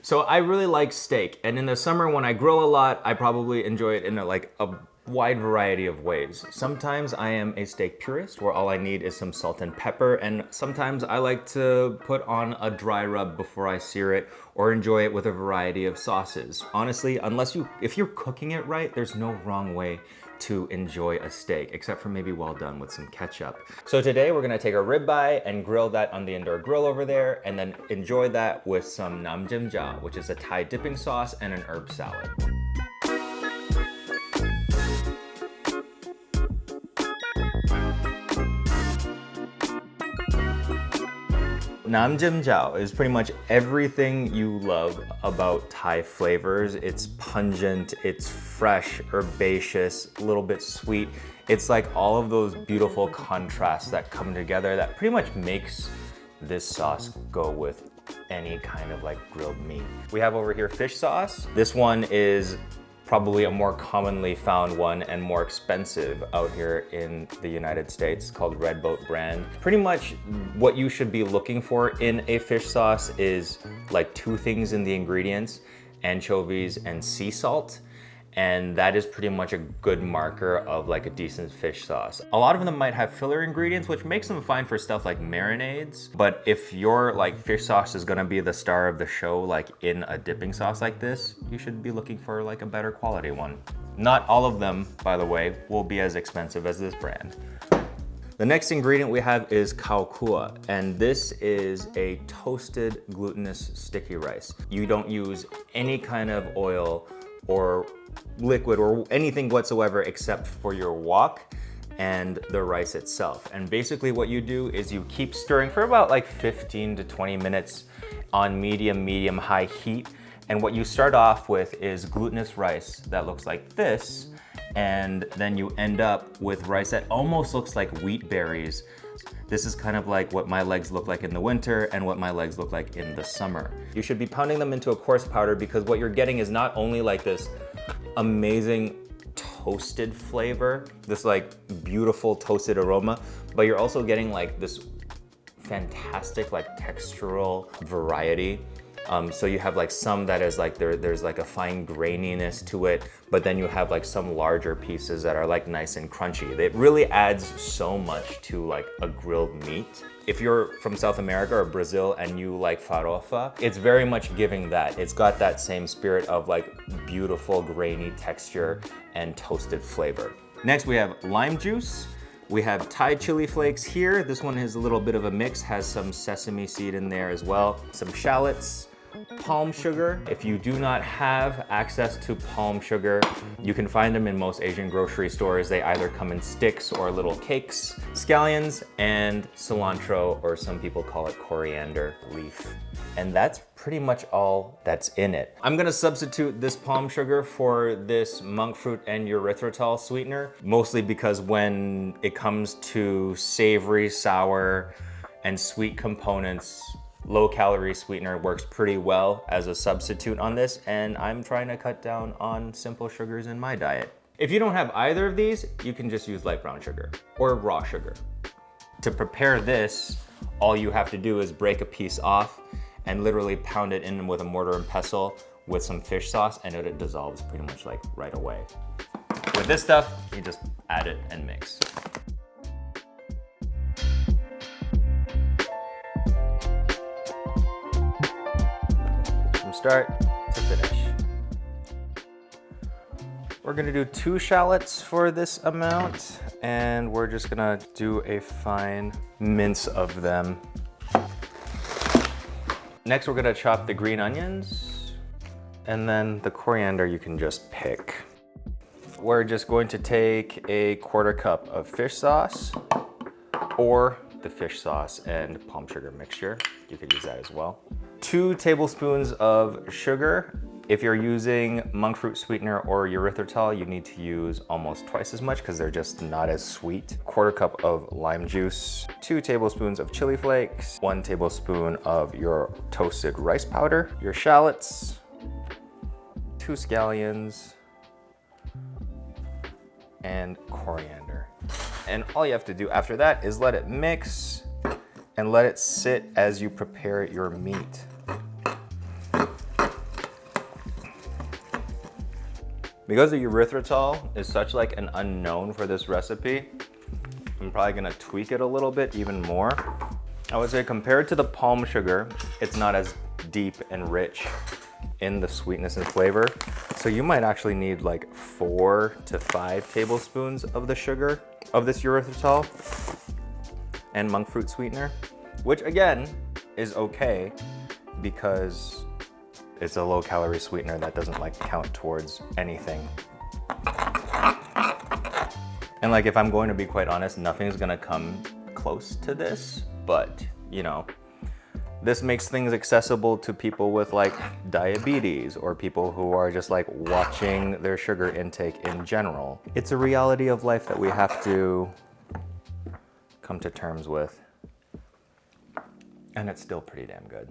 So I really like steak, and in the summer when I grill a lot, I probably enjoy it in a wide variety of ways. Sometimes I am a steak purist where all I need is some salt and pepper, and sometimes I like to put on a dry rub before I sear it or enjoy it with a variety of sauces. Honestly, if you're cooking it right, there's no wrong way to enjoy a steak, except for maybe well done with some ketchup. So today we're gonna take a ribeye and grill that on the indoor grill over there, and then enjoy that with some Nam Jim Jaew, which is a Thai dipping sauce and an herb salad. Nam Jim Jaew is pretty much everything you love about Thai flavors. It's pungent, it's fresh, herbaceous, a little bit sweet. It's like all of those beautiful contrasts that come together that pretty much makes this sauce go with any kind of like grilled meat. We have over here fish sauce. This one is probably a more commonly found one and more expensive out here in the United States, called Red Boat brand. Pretty much what you should be looking for in a fish sauce is like two things in the ingredients: anchovies and sea salt. And that is pretty much a good marker of like a decent fish sauce. A lot of them might have filler ingredients, which makes them fine for stuff like marinades. But if your like fish sauce is gonna be the star of the show, like in a dipping sauce like this, you should be looking for like a better quality one. Not all of them, by the way, will be as expensive as this brand. The next ingredient we have is Khao, and this is a toasted glutinous sticky rice. You don't use any kind of oil or liquid or anything whatsoever except for your wok and the rice itself. And basically what you do is you keep stirring for about like 15 to 20 minutes on medium high heat. And what you start off with is glutinous rice that looks like this, and then you end up with rice that almost looks like wheat berries. This is kind of like what my legs look like in the winter and what my legs look like in the summer. You should be pounding them into a coarse powder, because what you're getting is not only like this amazing toasted flavor, this like beautiful toasted aroma, but you're also getting like this fantastic like textural variety. So you have like some that is like, there's like a fine graininess to it, but then you have like some larger pieces that are like nice and crunchy. It really adds so much to like a grilled meat. If you're from South America or Brazil and you like farofa, it's very much giving that. It's got that same spirit of like beautiful grainy texture and toasted flavor. Next we have lime juice. We have Thai chili flakes here. This one is a little bit of a mix, has some sesame seed in there as well. Some shallots, palm sugar. If you do not have access to palm sugar, you can find them in most Asian grocery stores. They either come in sticks or little cakes. Scallions and cilantro, or some people call it coriander leaf. And that's pretty much all that's in it. I'm gonna substitute this palm sugar for this monk fruit and erythritol sweetener, mostly because when it comes to savory, sour, and sweet components, low-calorie sweetener works pretty well as a substitute on this, and I'm trying to cut down on simple sugars in my diet. If you don't have either of these, you can just use light brown sugar or raw sugar. To prepare this, all you have to do is break a piece off and literally pound it in with a mortar and pestle with some fish sauce, and it dissolves pretty much like right away. With this stuff, you just add it and mix. From start to finish. We're gonna do 2 shallots for this amount, and we're just gonna do a fine mince of them. Next, we're gonna chop the green onions, and then the coriander you can just pick. We're just going to take a 1/4 cup of fish sauce, or the fish sauce and palm sugar mixture. You could use that as well. 2 tablespoons of sugar. If you're using monk fruit sweetener or erythritol, you need to use almost twice as much because they're just not as sweet. 1/4 cup of lime juice, 2 tablespoons of chili flakes, 1 tablespoon of your toasted rice powder, your shallots, 2 scallions, and coriander. And all you have to do after that is let it mix and let it sit as you prepare your meat. Because the erythritol is such like an unknown for this recipe, I'm probably gonna tweak it a little bit even more. I would say compared to the palm sugar, it's not as deep and rich in the sweetness and flavor. So you might actually need like 4 to 5 tablespoons of the sugar of this erythritol and monk fruit sweetener, which again is okay because it's a low calorie sweetener that doesn't like count towards anything. And like, if I'm going to be quite honest, nothing's gonna come close to this, but you know, this makes things accessible to people with like diabetes or people who are just like watching their sugar intake in general. It's a reality of life that we have to come to terms with. And it's still pretty damn good.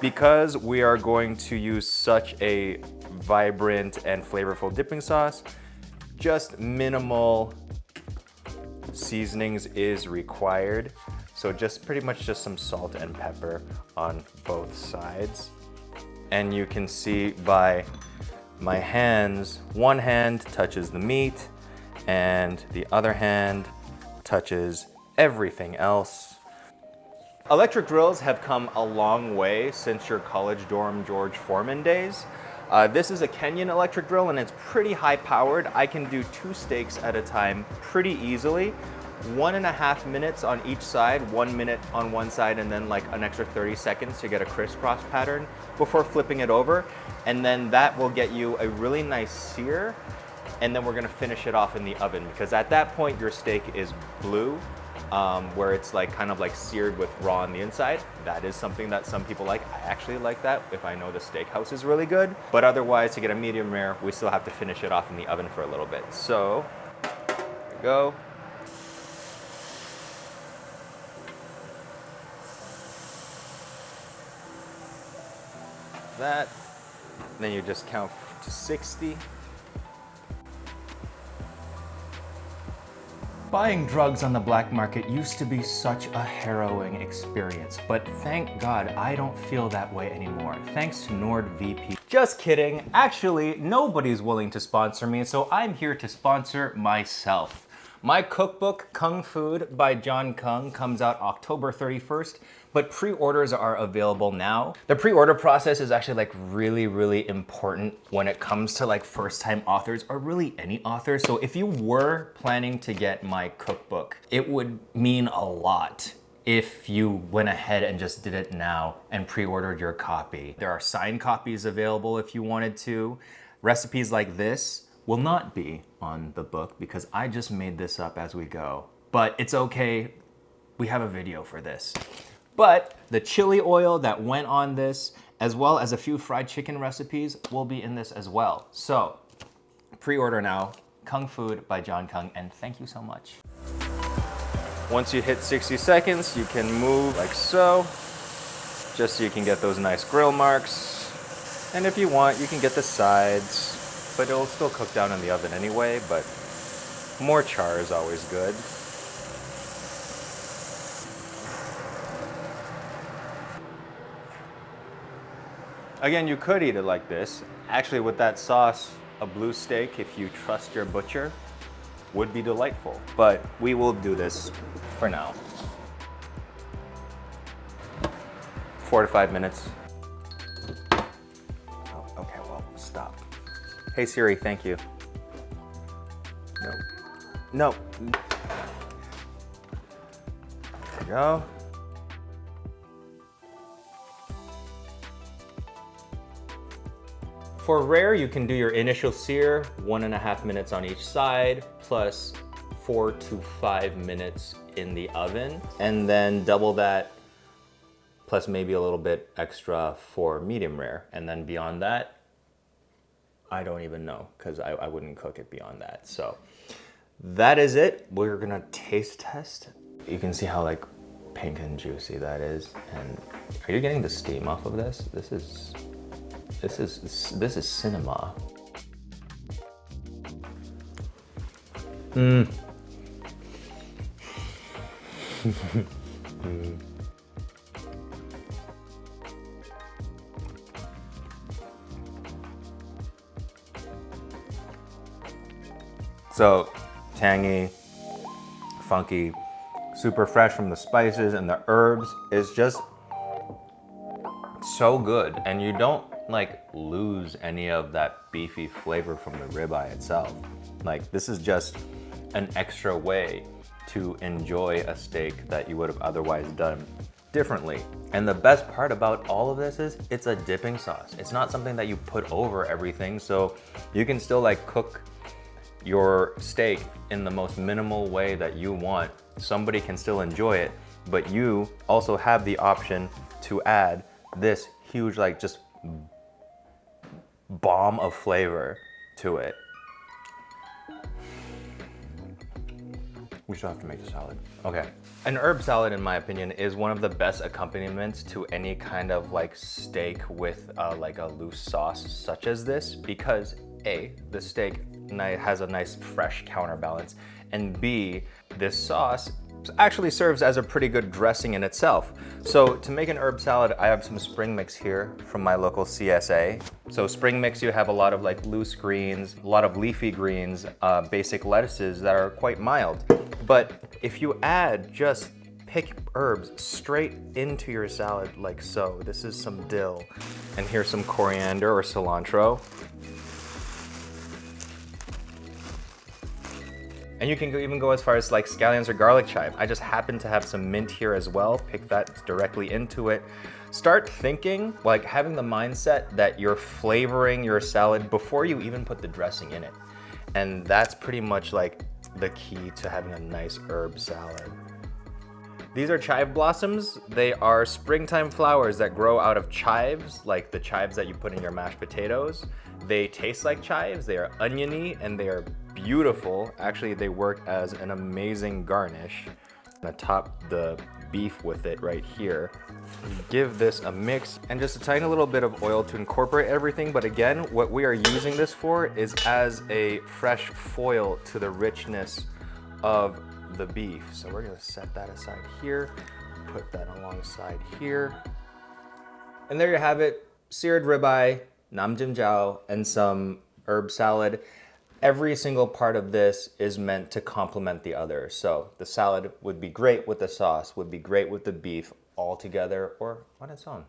Because we are going to use such a vibrant and flavorful dipping sauce, just minimal seasonings is required. So just pretty much just some salt and pepper on both sides. And you can see by my hands, one hand touches the meat and the other hand touches everything else. Electric grills have come a long way since your college dorm George Foreman days. This is a Kenyan electric grill and it's pretty high powered. I can do 2 steaks at a time pretty easily. 1.5 minutes on each side, 1 minute on one side, and then like an extra 30 seconds to get a crisscross pattern before flipping it over. And then that will get you a really nice sear. And then we're gonna finish it off in the oven because at that point your steak is blue, where it's like kind of like seared with raw on the inside. That is something that some people like. I actually like that if I know the steakhouse is really good. But otherwise, to get a medium rare, we still have to finish it off in the oven for a little bit. So, there we go. That. Then you just count to 60. Buying drugs on the black market used to be such a harrowing experience, but thank God I don't feel that way anymore, thanks to NordVPN. Just kidding, actually nobody's willing to sponsor me, so I'm here to sponsor myself. My cookbook, Kung Food by John Kung, comes out October 31st, but pre-orders are available now. The pre-order process is actually like really important when it comes to like first-time authors or really any author. So if you were planning to get my cookbook, it would mean a lot if you went ahead and just did it now and pre-ordered your copy. There are signed copies available if you wanted to. Recipes like this will not be on the book because I just made this up as we go. But it's okay, we have a video for this. But the chili oil that went on this, as well as a few fried chicken recipes, will be in this as well. So, pre-order now, Kung Food by John Kung, and thank you so much. Once you hit 60 seconds, you can move like so, just so you can get those nice grill marks. And if you want, you can get the sides, but it'll still cook down in the oven anyway, but more char is always good. Again, you could eat it like this. Actually, with that sauce, a blue steak, if you trust your butcher, would be delightful. But we will do this for now. 4 to 5 minutes. Oh, okay, well, stop. Hey Siri, thank you. No. There we go. For rare, you can do your initial sear, 1.5 minutes on each side, plus 4 to 5 minutes in the oven, and then double that, plus maybe a little bit extra for medium rare. And then beyond that, I don't even know, because I wouldn't cook it beyond that. So that is it. We're gonna taste test. You can see how like pink and juicy that is. And are you getting the steam off of this? This is cinema. So tangy, funky, super fresh from the spices and the herbs is just so good. And you don't like lose any of that beefy flavor from the ribeye itself. Like this is just an extra way to enjoy a steak that you would have otherwise done differently. And the best part about all of this is it's a dipping sauce. It's not something that you put over everything, so you can still like cook your steak in the most minimal way that you want. Somebody can still enjoy it, but you also have the option to add this huge like just bomb of flavor to it. We still have to make the salad. Okay. An herb salad, in my opinion, is one of the best accompaniments to any kind of like steak with like a loose sauce such as this, because A, the steak has a nice fresh counterbalance, and B, this sauce actually serves as a pretty good dressing in itself. So to make an herb salad, I have some spring mix here from my local CSA. So spring mix, you have a lot of like loose greens, a lot of leafy greens, basic lettuces that are quite mild. But if you add just pick herbs straight into your salad like so, this is some dill, and here's some coriander or cilantro. And you can even go as far as like scallions or garlic chive. I just happen to have some mint here as well. Pick that directly into it. Start thinking, like having the mindset that you're flavoring your salad before you even put the dressing in it. And that's pretty much like the key to having a nice herb salad. These are chive blossoms. They are springtime flowers that grow out of chives, like the chives that you put in your mashed potatoes. They taste like chives, they are oniony, and they are beautiful. Actually, they work as an amazing garnish. I'm gonna top the beef with it right here. Give this a mix and just a tiny little bit of oil to incorporate everything. But again, what we are using this for is as a fresh foil to the richness of the beef. So we're gonna set that aside here, put that alongside here. And there you have it, seared ribeye, Nam Jim Jaew, and some herb salad. Every single part of this is meant to complement the other. So the salad would be great with the sauce, would be great with the beef all together or on its own.